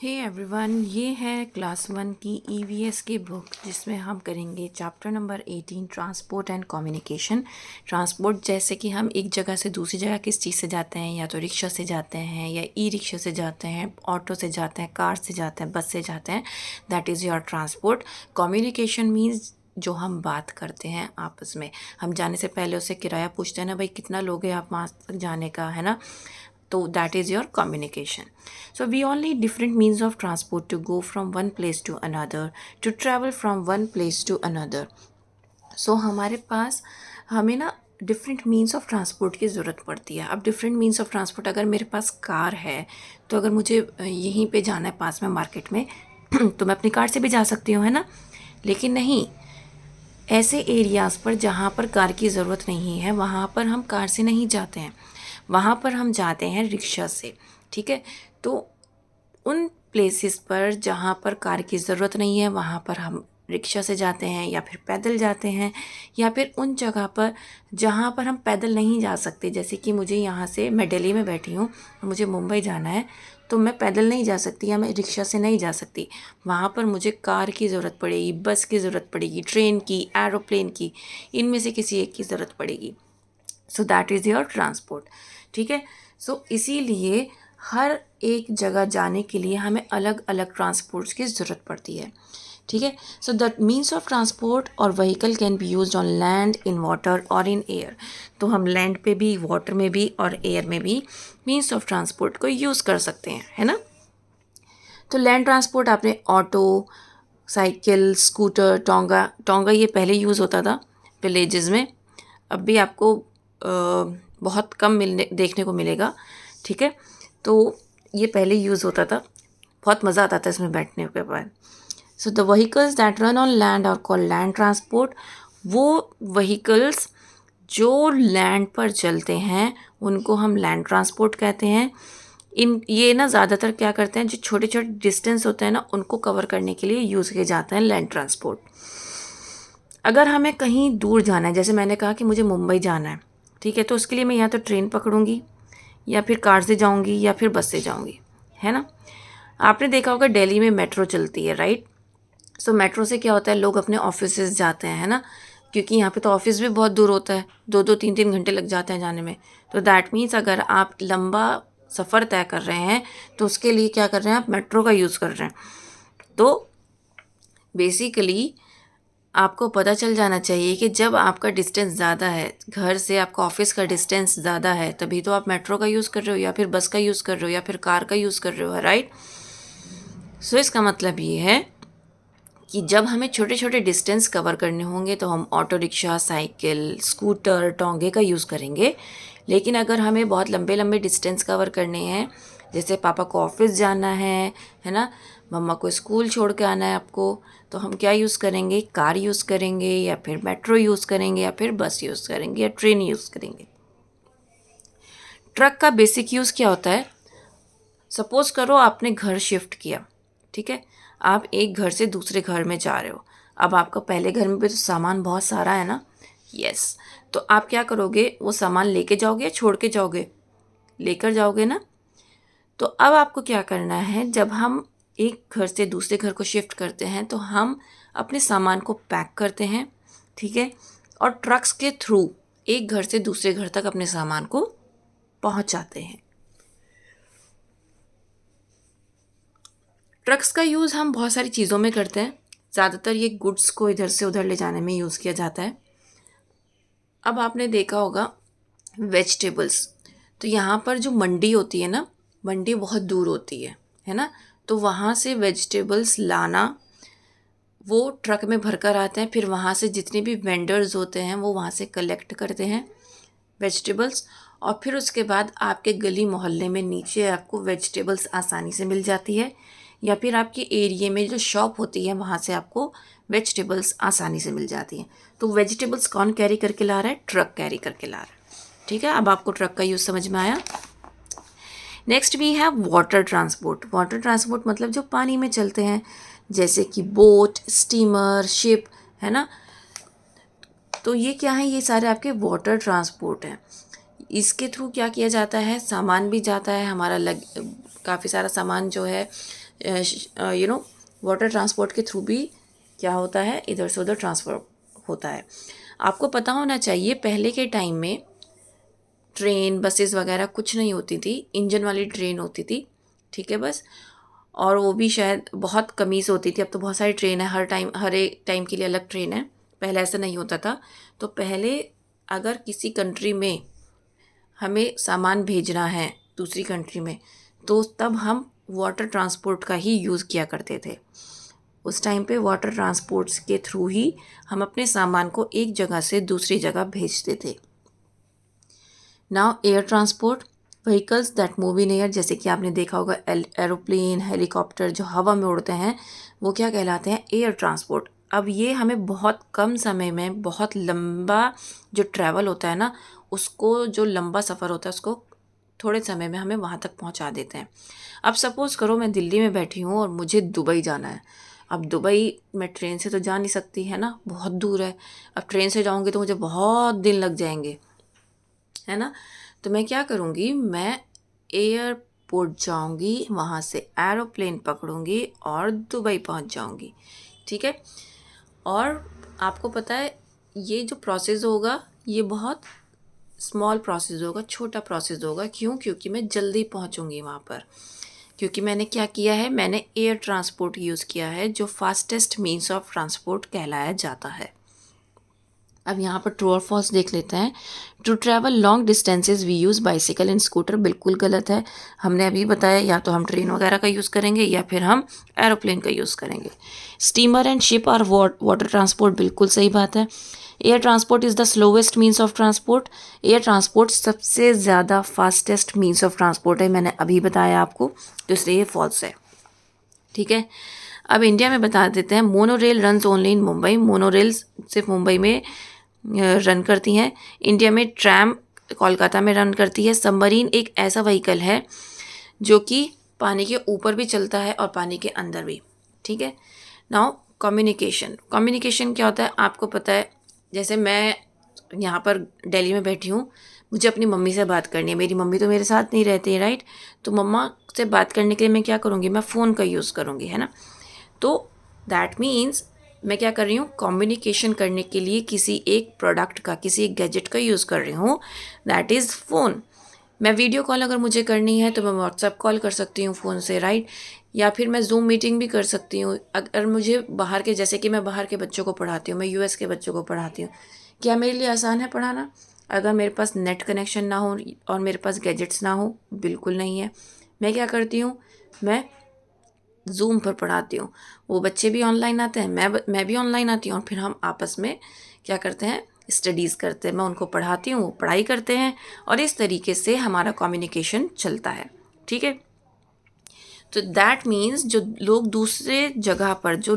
Hey everyone, ये है class 1 की ईवीएस की बुक जिसमें हम करेंगे chapter number 18 transport and communication. Transport जैसे कि हम एक जगह से दूसरी जगह किस चीज़ से जाते हैं, या तो रिक्शा से जाते हैं या ई रिक्शा से जाते हैं, ऑटो से जाते हैं, कार से जाते हैं, बस से जाते हैं, that is your transport. Communication means जो हम बात करते हैं आपस में। हम जाने से पहले उससे किराया पूछते हैं ना, भाई कितना लोगे आप वहाँ तक जाने का, है ना। तो that is your communication. So we all need different means of transport to go from one place to another, to travel from one place to another. So हमारे पास हमें ना डिफरेंट मीन्स ऑफ ट्रांसपोर्ट की ज़रूरत पड़ती है। अब different means of transport, अगर मेरे पास कार है तो अगर मुझे यहीं पे जाना है पास में मार्केट में तो मैं अपनी कार से भी जा सकती हूँ, है ना। लेकिन नहीं, ऐसे एरियाज़ पर जहाँ पर कार की ज़रूरत नहीं है वहाँ पर हम कार से नहीं जाते हैं, वहाँ पर हम जाते हैं रिक्शा से। ठीक है, तो उन प्लेसेस पर जहाँ पर कार की ज़रूरत नहीं है वहाँ पर हम रिक्शा से जाते हैं या फिर पैदल जाते हैं, या फिर उन जगह पर जहाँ पर हम पैदल नहीं जा सकते। जैसे कि मुझे यहाँ से, मैं दिल्ली में बैठी हूँ, मुझे मुंबई जाना है तो मैं पैदल नहीं जा सकती या मैं रिक्शा से नहीं जा सकती। वहाँ पर मुझे कार की ज़रूरत पड़ेगी, बस की ज़रूरत पड़ेगी, ट्रेन की, एरोप्लेन की, इनमें से किसी एक की ज़रूरत पड़ेगी। So that is your transport. ठीक है, सो इसीलिए हर एक जगह जाने के लिए हमें अलग अलग ट्रांसपोर्ट्स की ज़रूरत पड़ती है। ठीक है, so the means of transport और vehicle can be used on land, in water और इन एयर। तो हम लैंड पे भी, वाटर में भी और एयर में भी मीन्स ऑफ ट्रांसपोर्ट को यूज़ कर सकते हैं, है ना। तो लैंड ट्रांसपोर्ट आपने auto, cycle, scooter, tonga, tonga ये पहले यूज़ होता था विलेजेस में, अब भी आपको बहुत कम मिलने देखने को मिलेगा। ठीक है, तो ये पहले यूज़ होता था, बहुत मज़ा आता था इसमें बैठने के बाद। So the vehicles that run on land are called land transport. वो व्हीकल्स जो लैंड पर चलते हैं उनको हम लैंड ट्रांसपोर्ट कहते हैं। इन ये ना ज़्यादातर क्या करते हैं, जो छोटे छोटे डिस्टेंस होते हैं ना उनको कवर करने के लिए यूज़ किए जाते हैं लैंड ट्रांसपोर्ट। अगर हमें कहीं दूर जाना है, जैसे मैंने कहा कि मुझे मुंबई जाना है, ठीक है, तो उसके लिए मैं या तो ट्रेन पकड़ूंगी या फिर कार से जाऊंगी या फिर बस से जाऊंगी, है ना। आपने देखा होगा दिल्ली में मेट्रो चलती है, राइट। सो मेट्रो से क्या होता है, लोग अपने ऑफिसेज जाते हैं, है ना, क्योंकि यहाँ पे तो ऑफिस भी बहुत दूर होता है, 2-2 3-3 घंटे लग जाते हैं जाने में। तो दैट मीन्स अगर आप लंबा सफ़र तय कर रहे हैं तो उसके लिए क्या कर रहे हैं, आप मेट्रो का यूज़ कर रहे हैं। तो बेसिकली आपको पता चल जाना चाहिए कि जब आपका डिस्टेंस ज़्यादा है, घर से आपका ऑफिस का डिस्टेंस ज़्यादा है, तभी तो आप मेट्रो का यूज़ कर रहे हो या फिर बस का यूज़ कर रहे हो या फिर कार का यूज़ कर रहे हो, राइट। सो इसका मतलब ये है कि जब हमें छोटे छोटे डिस्टेंस कवर करने होंगे तो हम auto rickshaw, cycle, scooter, Tonge का यूज़ करेंगे। लेकिन अगर हमें बहुत लंबे लंबे डिस्टेंस कवर करने हैं, जैसे पापा को ऑफिस जाना है ना, मम्मा को स्कूल छोड़ के आना है आपको, तो हम क्या यूज़ करेंगे, कार यूज़ करेंगे या फिर मेट्रो यूज़ करेंगे या फिर बस यूज़ करेंगे या ट्रेन यूज़ करेंगे। ट्रक का बेसिक यूज़ क्या होता है, सपोज़ करो आपने घर शिफ्ट किया, ठीक है, आप एक घर से दूसरे घर में जा रहे हो। अब आपका पहले घर में भी तो सामान बहुत सारा है ना, यस। तो आप क्या करोगे, वो सामान लेके जाओगे या छोड़ के जाओगे, लेकर जाओगे ना। तो अब आपको क्या करना है, जब हम एक घर से दूसरे घर को शिफ्ट करते हैं तो हम अपने सामान को पैक करते हैं, ठीक है, और ट्रक्स के थ्रू एक घर से दूसरे घर तक अपने सामान को पहुंचाते हैं। ट्रक्स का यूज़ हम बहुत सारी चीज़ों में करते हैं, ज़्यादातर ये गुड्स को इधर से उधर ले जाने में यूज़ किया जाता है। अब आपने देखा होगा वेजिटेबल्स, तो यहाँ पर जो मंडी होती है ना, मंडी बहुत दूर होती है ना, तो वहाँ से वेजिटेबल्स लाना, वो ट्रक में भरकर आते हैं, फिर वहाँ से जितने भी वेंडर्स होते हैं वो वहाँ से कलेक्ट करते हैं वेजिटेबल्स, और फिर उसके बाद आपके गली मोहल्ले में नीचे आपको वेजिटेबल्स आसानी से मिल जाती है, या फिर आपके एरिया में जो शॉप होती है वहाँ से आपको वेजिटेबल्स आसानी से मिल जाती हैं। तो वेजिटेबल्स कौन कैरी करके ला रहा है, ट्रक कैरी करके ला रहा है। ठीक है, अब आपको ट्रक का यूज़ समझ में आया। Next we have water transport. Water transport मतलब जो पानी में चलते हैं, जैसे कि बोट, स्टीमर, शिप, है ना। तो ये क्या है, ये सारे आपके वाटर ट्रांसपोर्ट हैं। इसके थ्रू क्या किया जाता है, सामान भी जाता है हमारा, काफ़ी सारा सामान जो है वाटर ट्रांसपोर्ट के थ्रू भी क्या होता है, इधर से उधर ट्रांसफ़र होता है। आपको पता होना चाहिए पहले के टाइम में ट्रेन बसेस वगैरह कुछ नहीं होती थी, इंजन वाली ट्रेन होती थी, ठीक है बस। और वो भी शायद बहुत कमी से होती थी। अब तो बहुत सारी ट्रेन है, हर एक टाइम के लिए अलग ट्रेन है, पहले ऐसा नहीं होता था। तो पहले अगर किसी कंट्री में हमें सामान भेजना है दूसरी कंट्री में, तो तब हम वाटर ट्रांसपोर्ट का ही यूज़ किया करते थे। उस टाइम पे वाटर ट्रांसपोर्ट्स के थ्रू ही हम अपने सामान को एक जगह से दूसरी जगह भेजते थे। Now air transport, vehicles that move in air, जैसे कि आपने देखा होगा एरोप्लेन, हेलीकॉप्टर जो हवा में उड़ते हैं, वो क्या कहलाते हैं, एयर ट्रांसपोर्ट। अब ये हमें बहुत कम समय में बहुत लंबा जो ट्रैवल होता है ना, उसको जो लंबा सफ़र होता है उसको थोड़े समय में हमें वहाँ तक पहुँचा देते हैं। अब सपोज़ करो मैं दिल्ली में बैठी हूँ और मुझे दुबई जाना है। अब दुबई मैं ट्रेन से तो जा नहीं सकती है ना, बहुत दूर है। अब ट्रेन से जाऊँगी तो मुझे बहुत दिन लग जाएंगे, है ना। तो मैं क्या करूँगी, मैं एयरपोर्ट जाऊँगी, वहाँ से एरोप्लेन पकड़ूँगी और दुबई पहुँच जाऊँगी, ठीक है। और आपको पता है ये जो प्रोसेस होगा ये बहुत स्मॉल प्रोसेस होगा, छोटा प्रोसेस होगा। क्यों? क्योंकि मैं जल्दी पहुँचूँगी वहाँ पर। क्योंकि मैंने क्या किया है, मैंने एयर ट्रांसपोर्ट यूज़ किया है, जो फास्टेस्ट मीन्स ऑफ ट्रांसपोर्ट कहलाया जाता है। अब यहाँ पर ट्रू और फॉल्स देख लेते हैं। To travel long distances we use bicycle and scooter, बिल्कुल गलत है। हमने अभी बताया या तो हम ट्रेन वगैरह का यूज़ करेंगे या फिर हम एरोप्लेन का यूज़ करेंगे। Steamer and ship are water transport, बिल्कुल सही बात है। Air transport is the slowest means of transport, air transport सबसे ज़्यादा फास्टेस्ट मीन्स ऑफ ट्रांसपोर्ट है, मैंने अभी बताया आपको, तो इसलिए ये फॉल्स है, ठीक है। अब इंडिया में बता देते हैं, monorail runs only in Mumbai, monorail सिर्फ मुंबई में रन करती हैं। इंडिया में ट्रैम कोलकाता में रन करती है। सबमरीन एक ऐसा व्हीकल है जो कि पानी के ऊपर भी चलता है और पानी के अंदर भी, ठीक है। नाउ कम्युनिकेशन, कम्युनिकेशन क्या होता है आपको पता है। जैसे मैं यहाँ पर दिल्ली में बैठी हूँ, मुझे अपनी मम्मी से बात करनी है, मेरी मम्मी तो मेरे साथ नहीं रहती है, राइट। तो मम्मा से बात करने के लिए मैं क्या करूँगी, मैं फ़ोन का यूज़ करूँगी, है ना। तो दैट मीन्स मैं क्या कर रही हूँ, कम्युनिकेशन करने के लिए किसी एक प्रोडक्ट का, किसी एक गैजेट का यूज़ कर रही हूँ, दैट इज़ फ़ोन। मैं वीडियो कॉल अगर मुझे करनी है तो मैं व्हाट्सएप कॉल कर सकती हूँ फ़ोन से, राइट। या फिर मैं ज़ूम मीटिंग भी कर सकती हूँ। अगर मुझे बाहर के, जैसे कि मैं बाहर के बच्चों को पढ़ाती हूँ, मैं यूएस के बच्चों को पढ़ाती हूँ, क्या मेरे लिए आसान है पढ़ाना? अगर मेरे पास नेट कनेक्शन ना हो और मेरे पास गैजेट्स ना हो, बिल्कुल नहीं है। मैं क्या करती हूँ, मैं ज़ूम पर पढ़ाती हूँ, वो बच्चे भी ऑनलाइन आते हैं, मैं भी ऑनलाइन आती हूँ, और फिर हम आपस में क्या करते हैं, स्टडीज़ करते हैं। मैं उनको पढ़ाती हूँ, वो पढ़ाई करते हैं, और इस तरीके से हमारा कम्युनिकेशन चलता है, ठीक है। तो दैट मीन्स जो लोग दूसरे जगह पर जो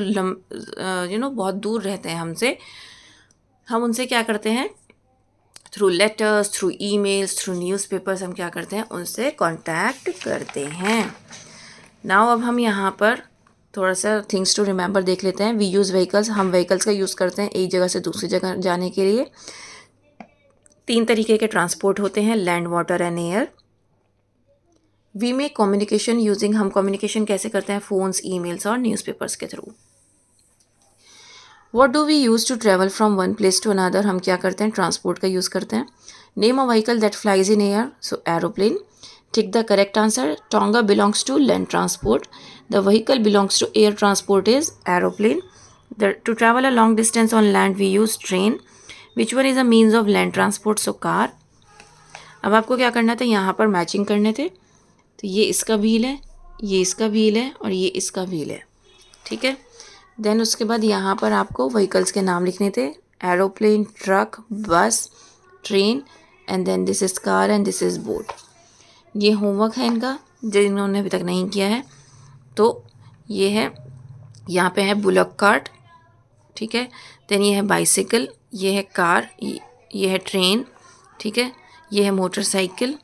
बहुत दूर रहते हैं हमसे, हम उनसे क्या करते हैं, through letters, through emails, through newspapers, हम क्या करते हैं, उनसे कांटेक्ट करते हैं। नाउ अब हम यहाँ पर थोड़ा सा थिंग्स टू रिमेंबर देख लेते हैं। वी यूज़ व्हीकल्स, हम व्हीकल्स का यूज़ करते हैं एक जगह से दूसरी जगह जाने के लिए। 3 तरीके के ट्रांसपोर्ट होते हैं, land, water and air. We make communication using, हम कम्युनिकेशन कैसे करते हैं, फ़ोन्स, ईमेल्स और न्यूज़पेपर्स के through. What do we use to travel from one place to another, हम क्या करते हैं, ट्रांसपोर्ट का यूज़ करते हैं। Name a vehicle that flies in air, so aeroplane. Take the correct answer. Tonga belongs to land transport. The vehicle belongs to air transport is aeroplane. To travel a long distance on land we use train. Which one is a means of land transport? So car. अब आपको क्या करना था, यहाँ पर matching करने थे। तो ये इसका व्हील है, ये इसका व्हील है और ये इसका व्हील है, ठीक है। देन उसके बाद यहाँ पर आपको व्हीकल्स के नाम लिखने थे, aeroplane, truck, bus, train, and then this is car and this is boat. ये होमवर्क है इनका जो इन्होंने अभी तक नहीं किया है। तो ये है, यहाँ पे है बुलक कार्ट, ठीक है। देन ये है बाइसिकल, ये है कार, ये है ट्रेन, ठीक है। ये है मोटरसाइकिल,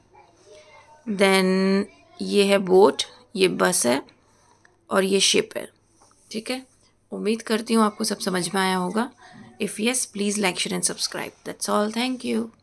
देन ये है बोट, ये बस है और ये शिप है, ठीक है। उम्मीद करती हूँ आपको सब समझ में आया होगा। If yes, please like, share and subscribe. That's all, thank you.